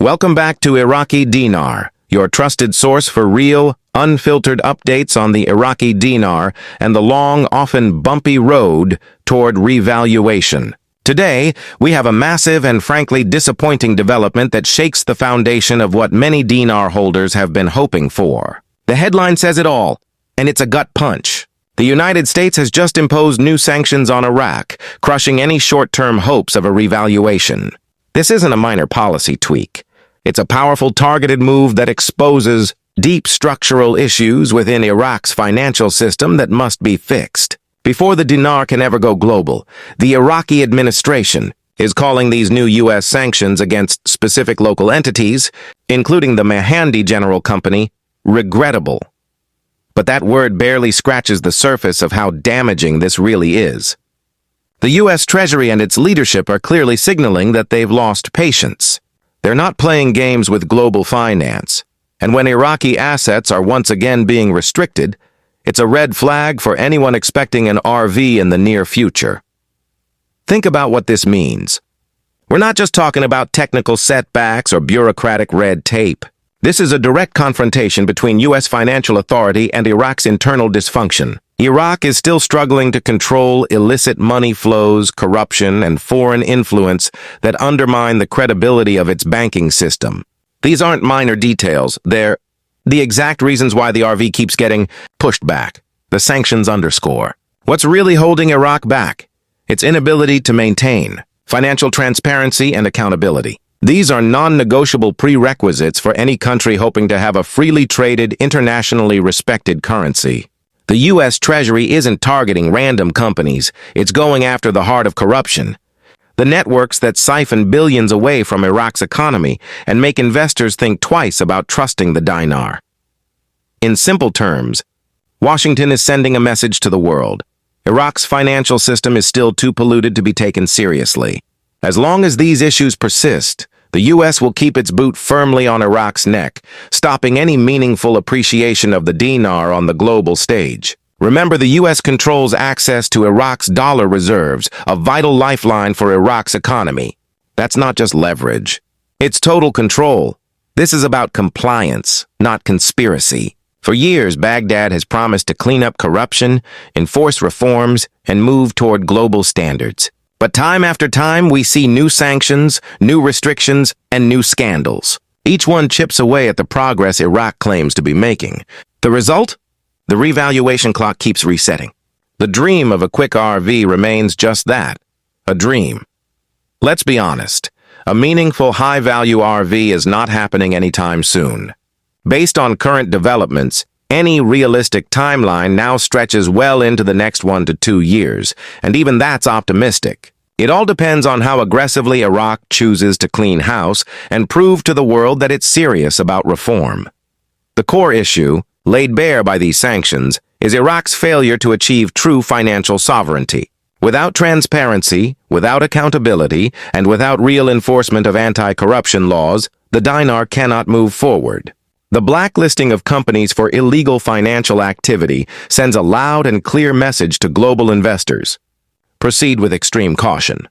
Welcome back to Iraqi Dinar, your trusted source for real, unfiltered updates on the Iraqi dinar and the long, often bumpy road toward revaluation. Today, we have a massive and frankly disappointing development that shakes the foundation of what many dinar holders have been hoping for. The headline says it all, and it's a gut punch. The United States has just imposed new sanctions on Iraq, crushing any short-term hopes of a revaluation. This isn't a minor policy tweak. It's a powerful targeted move that exposes deep structural issues within Iraq's financial system that must be fixed. Before the dinar can ever go global, the Iraqi administration is calling these new U.S. sanctions against specific local entities, including the Mahandi General Company, regrettable. But that word barely scratches the surface of how damaging this really is. The U.S. Treasury and its leadership are clearly signaling that they've lost patience. They're not playing games with global finance, and when Iraqi assets are once again being restricted, it's a red flag for anyone expecting an RV in the near future. Think about what this means. We're not just talking about technical setbacks or bureaucratic red tape. This is a direct confrontation between U.S. financial authority and Iraq's internal dysfunction. Iraq is still struggling to control illicit money flows, corruption, and foreign influence that undermine the credibility of its banking system. These aren't minor details. They're the exact reasons why the RV keeps getting pushed back. The sanctions underscore what's really holding Iraq back: its inability to maintain financial transparency and accountability. These are non-negotiable prerequisites for any country hoping to have a freely traded, internationally respected currency. The U.S. Treasury isn't targeting random companies, it's going after the heart of corruption. The networks that siphon billions away from Iraq's economy and make investors think twice about trusting the dinar. In simple terms, Washington is sending a message to the world. Iraq's financial system is still too polluted to be taken seriously. As long as these issues persist, the U.S. will keep its boot firmly on Iraq's neck, stopping any meaningful appreciation of the dinar on the global stage. Remember, the U.S. controls access to Iraq's dollar reserves, a vital lifeline for Iraq's economy. That's not just leverage. It's total control. This is about compliance, not conspiracy. For years, Baghdad has promised to clean up corruption, enforce reforms, and move toward global standards. But time after time, we see new sanctions, new restrictions, and new scandals. Each one chips away at the progress Iraq claims to be making. The result? The revaluation clock keeps resetting. The dream of a quick RV remains just that, a dream. Let's be honest, a meaningful high-value RV is not happening anytime soon. Based on current developments, any realistic timeline now stretches well into the next 1 to 2 years, and even that's optimistic. It all depends on how aggressively Iraq chooses to clean house and prove to the world that it's serious about reform. The core issue, laid bare by these sanctions, is Iraq's failure to achieve true financial sovereignty. Without transparency, without accountability, and without real enforcement of anti-corruption laws, the dinar cannot move forward. The blacklisting of companies for illegal financial activity sends a loud and clear message to global investors. Proceed with extreme caution.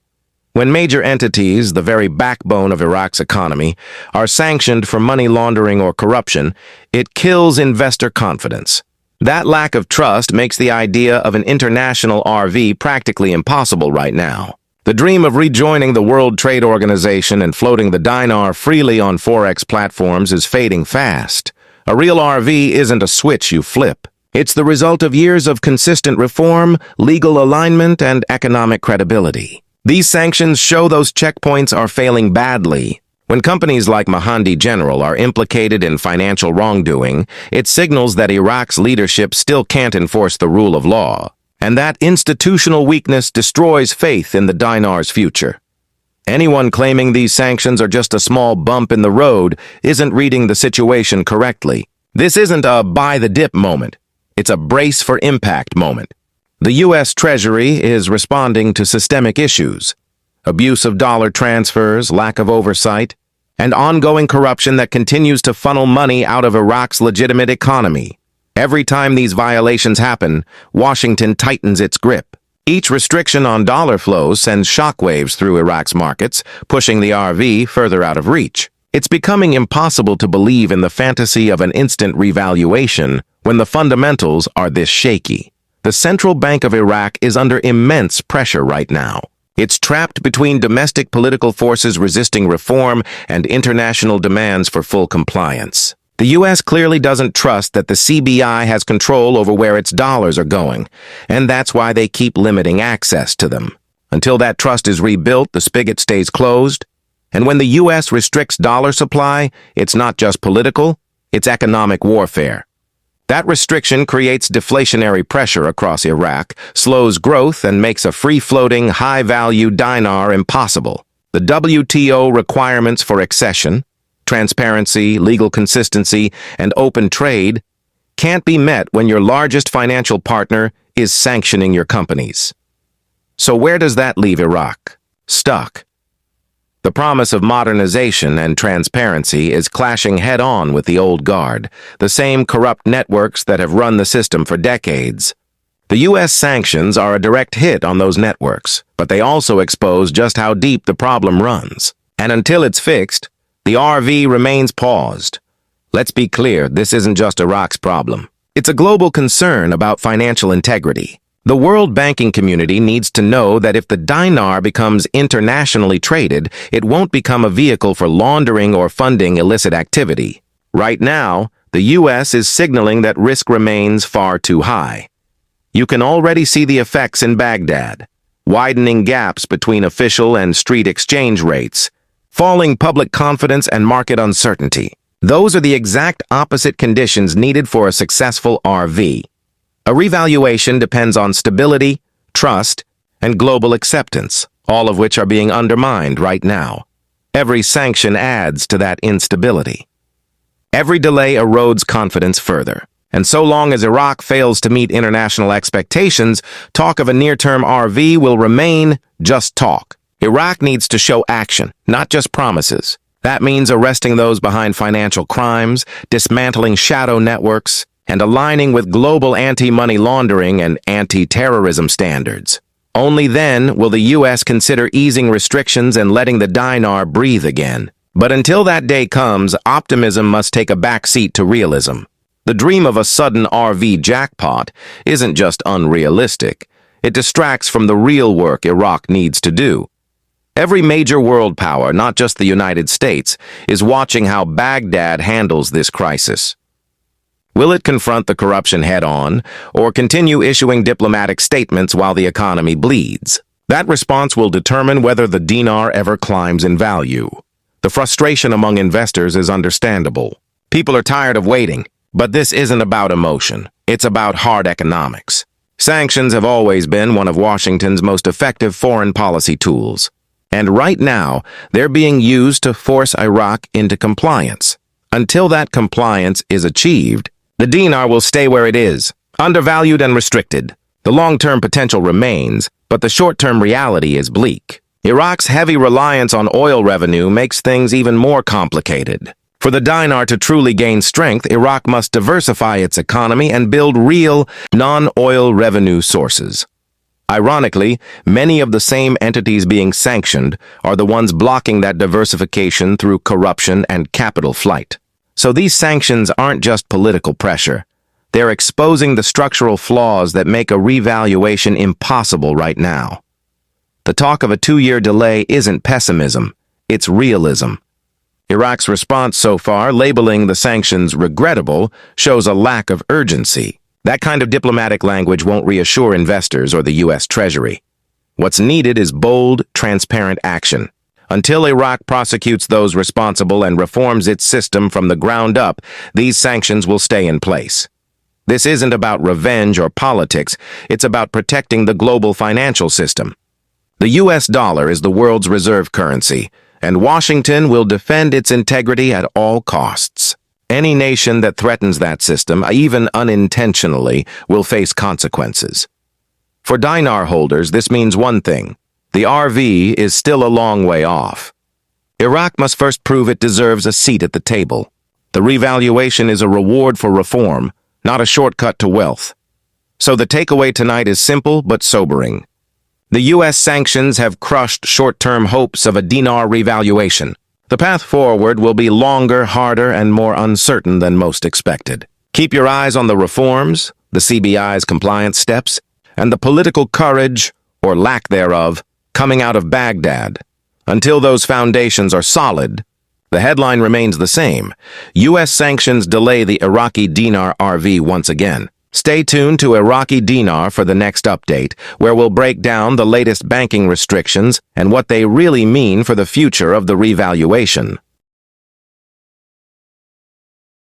When major entities, the very backbone of Iraq's economy, are sanctioned for money laundering or corruption, it kills investor confidence. That lack of trust makes the idea of an international RV practically impossible right now. The dream of rejoining the World Trade Organization and floating the dinar freely on Forex platforms is fading fast. A real RV isn't a switch you flip. It's the result of years of consistent reform, legal alignment, and economic credibility. These sanctions show those checkpoints are failing badly. When companies like Mahandi General are implicated in financial wrongdoing, it signals that Iraq's leadership still can't enforce the rule of law. And that institutional weakness destroys faith in the dinar's future. Anyone claiming these sanctions are just a small bump in the road isn't reading the situation correctly. This isn't a buy-the-dip moment. It's a brace-for-impact moment. The U.S. Treasury is responding to systemic issues: abuse of dollar transfers, lack of oversight, and ongoing corruption that continues to funnel money out of Iraq's legitimate economy. Every time these violations happen, Washington tightens its grip. Each restriction on dollar flows sends shockwaves through Iraq's markets, pushing the RV further out of reach. It's becoming impossible to believe in the fantasy of an instant revaluation when the fundamentals are this shaky. The Central Bank of Iraq is under immense pressure right now. It's trapped between domestic political forces resisting reform and international demands for full compliance. The U.S. clearly doesn't trust that the CBI has control over where its dollars are going, and that's why they keep limiting access to them. Until that trust is rebuilt, the spigot stays closed. And when the U.S. restricts dollar supply, it's not just political, it's economic warfare. That restriction creates deflationary pressure across Iraq, slows growth, and makes a free-floating, high-value dinar impossible. The WTO requirements for accession, transparency, legal consistency, and open trade can't be met when your largest financial partner is sanctioning your companies. So where does that leave Iraq? Stuck. The promise of modernization and transparency is clashing head-on with the old guard, the same corrupt networks that have run the system for decades. The U.S. sanctions are a direct hit on those networks, but they also expose just how deep the problem runs. And until it's fixed, the RV remains paused. Let's be clear, this isn't just Iraq's problem. It's a global concern about financial integrity. The world banking community needs to know that if the dinar becomes internationally traded, it won't become a vehicle for laundering or funding illicit activity. Right now, the U.S. is signaling that risk remains far too high. You can already see the effects in Baghdad: widening gaps between official and street exchange rates, falling public confidence and market uncertainty. Those are the exact opposite conditions needed for a successful RV. A revaluation depends on stability, trust, and global acceptance, all of which are being undermined right now. Every sanction adds to that instability. Every delay erodes confidence further. And so long as Iraq fails to meet international expectations, talk of a near-term RV will remain just talk. Iraq needs to show action, not just promises. That means arresting those behind financial crimes, dismantling shadow networks, and aligning with global anti-money laundering and anti-terrorism standards. Only then will the U.S. consider easing restrictions and letting the dinar breathe again. But until that day comes, optimism must take a backseat to realism. The dream of a sudden RV jackpot isn't just unrealistic. It distracts from the real work Iraq needs to do. Every major world power, not just the United States, is watching how Baghdad handles this crisis. Will it confront the corruption head-on, or continue issuing diplomatic statements while the economy bleeds? That response will determine whether the dinar ever climbs in value. The frustration among investors is understandable. People are tired of waiting, but this isn't about emotion. It's about hard economics. Sanctions have always been one of Washington's most effective foreign policy tools. And right now, they're being used to force Iraq into compliance. Until that compliance is achieved, the dinar will stay where it is, undervalued and restricted. The long-term potential remains, but the short-term reality is bleak. Iraq's heavy reliance on oil revenue makes things even more complicated. For the dinar to truly gain strength, Iraq must diversify its economy and build real, non-oil revenue sources. Ironically, many of the same entities being sanctioned are the ones blocking that diversification through corruption and capital flight. So these sanctions aren't just political pressure. They're exposing the structural flaws that make a revaluation impossible right now. The talk of a 2-year delay isn't pessimism, it's realism. Iraq's response so far, labeling the sanctions regrettable, shows a lack of urgency. That kind of diplomatic language won't reassure investors or the U.S. Treasury. What's needed is bold, transparent action. Until Iraq prosecutes those responsible and reforms its system from the ground up, these sanctions will stay in place. This isn't about revenge or politics, it's about protecting the global financial system. The U.S. dollar is the world's reserve currency, and Washington will defend its integrity at all costs. Any nation that threatens that system, even unintentionally, will face consequences. For dinar holders, this means one thing: the RV is still a long way off. Iraq must first prove it deserves a seat at the table. The revaluation is a reward for reform, not a shortcut to wealth. So the takeaway tonight is simple but sobering. The U.S. sanctions have crushed short-term hopes of a dinar revaluation. The path forward will be longer, harder, and more uncertain than most expected. Keep your eyes on the reforms, the CBI's compliance steps, and the political courage, or lack thereof, coming out of Baghdad. Until those foundations are solid, the headline remains the same. U.S. sanctions delay the Iraqi Dinar RV once again. Stay tuned to Iraqi Dinar for the next update, where we'll break down the latest banking restrictions and what they really mean for the future of the revaluation.